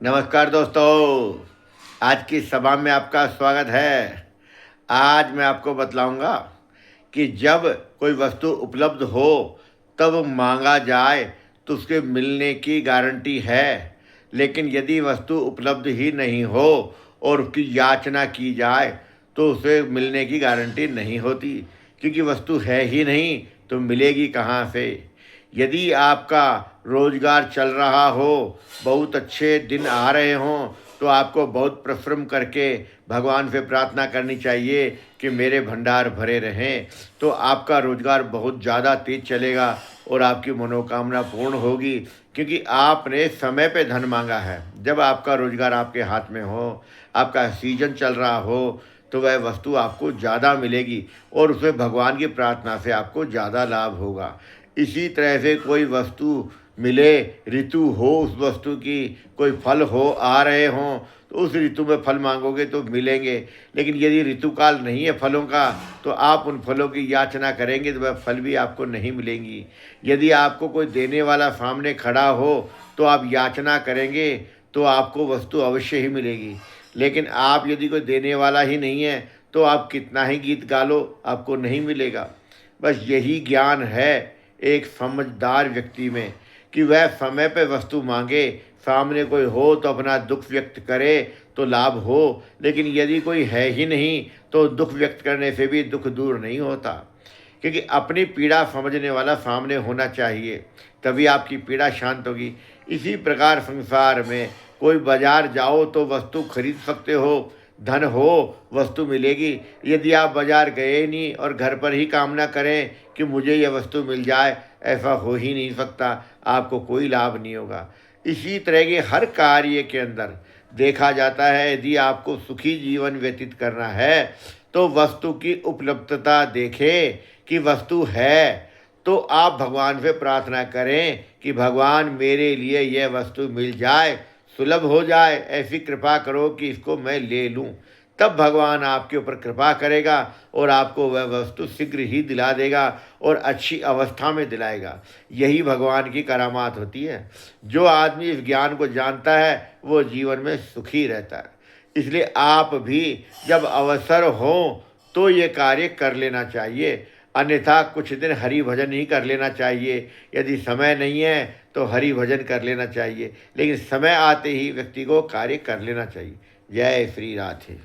नमस्कार दोस्तों। आज की सभा में आपका स्वागत है। आज मैं आपको बतलाऊंगा कि जब कोई वस्तु उपलब्ध हो तब मांगा जाए तो उसके मिलने की गारंटी है, लेकिन यदि वस्तु उपलब्ध ही नहीं हो और उसकी याचना की जाए तो उसे मिलने की गारंटी नहीं होती, क्योंकि वस्तु है ही नहीं तो मिलेगी कहाँ से। यदि आपका रोजगार चल रहा हो, बहुत अच्छे दिन आ रहे हों, तो आपको बहुत परिश्रम करके भगवान से प्रार्थना करनी चाहिए कि मेरे भंडार भरे रहें, तो आपका रोजगार बहुत ज़्यादा तेज चलेगा और आपकी मनोकामना पूर्ण होगी, क्योंकि आपने समय पे धन मांगा है। जब आपका रोजगार आपके हाथ में हो, आपका सीजन चल रहा हो, तो वह वस्तु आपको ज़्यादा मिलेगी और उसमें भगवान की प्रार्थना से आपको ज़्यादा लाभ होगा। इसी तरह से कोई वस्तु मिले, ऋतु हो उस वस्तु की, कोई फल हो आ रहे हों, तो उस ऋतु में फल मांगोगे तो मिलेंगे। लेकिन यदि ऋतुकाल नहीं है फलों का, तो आप उन फलों की याचना करेंगे तो वह फल भी आपको नहीं मिलेंगी। यदि आपको कोई देने वाला सामने खड़ा हो तो आप याचना करेंगे तो आपको वस्तु अवश्य ही मिलेगी। लेकिन आप यदि कोई देने वाला ही नहीं है तो आप कितना ही गीत गा लो, आपको नहीं मिलेगा। बस यही ज्ञान है एक समझदार व्यक्ति में, कि वह समय पे वस्तु मांगे, सामने कोई हो तो अपना दुख व्यक्त करे तो लाभ हो, लेकिन यदि कोई है ही नहीं तो दुख व्यक्त करने से भी दुख दूर नहीं होता। क्योंकि अपनी पीड़ा समझने वाला सामने होना चाहिए, तभी आपकी पीड़ा शांत होगी। इसी प्रकार संसार में कोई बाजार जाओ तो वस्तु खरीद सकते हो, धन हो वस्तु मिलेगी। यदि आप बाजार गए नहीं और घर पर ही कामना करें कि मुझे यह वस्तु मिल जाए, ऐसा हो ही नहीं सकता, आपको कोई लाभ नहीं होगा। इसी तरह के हर कार्य के अंदर देखा जाता है, यदि आपको सुखी जीवन व्यतीत करना है तो वस्तु की उपलब्धता देखें कि वस्तु है, तो आप भगवान से प्रार्थना करें कि भगवान मेरे लिए यह वस्तु मिल जाए, सुलभ हो जाए, ऐसी कृपा करो कि इसको मैं ले लूं। तब भगवान आपके ऊपर कृपा करेगा और आपको वह वस्तु शीघ्र ही दिला देगा और अच्छी अवस्था में दिलाएगा। यही भगवान की करामात होती है। जो आदमी इस ज्ञान को जानता है वो जीवन में सुखी रहता है। इसलिए आप भी जब अवसर हो तो ये कार्य कर लेना चाहिए, अन्यथा कुछ दिन हरि भजन ही कर लेना चाहिए। यदि समय नहीं है तो हरि भजन कर लेना चाहिए, लेकिन समय आते ही व्यक्ति को कार्य कर लेना चाहिए। जय श्री राधे।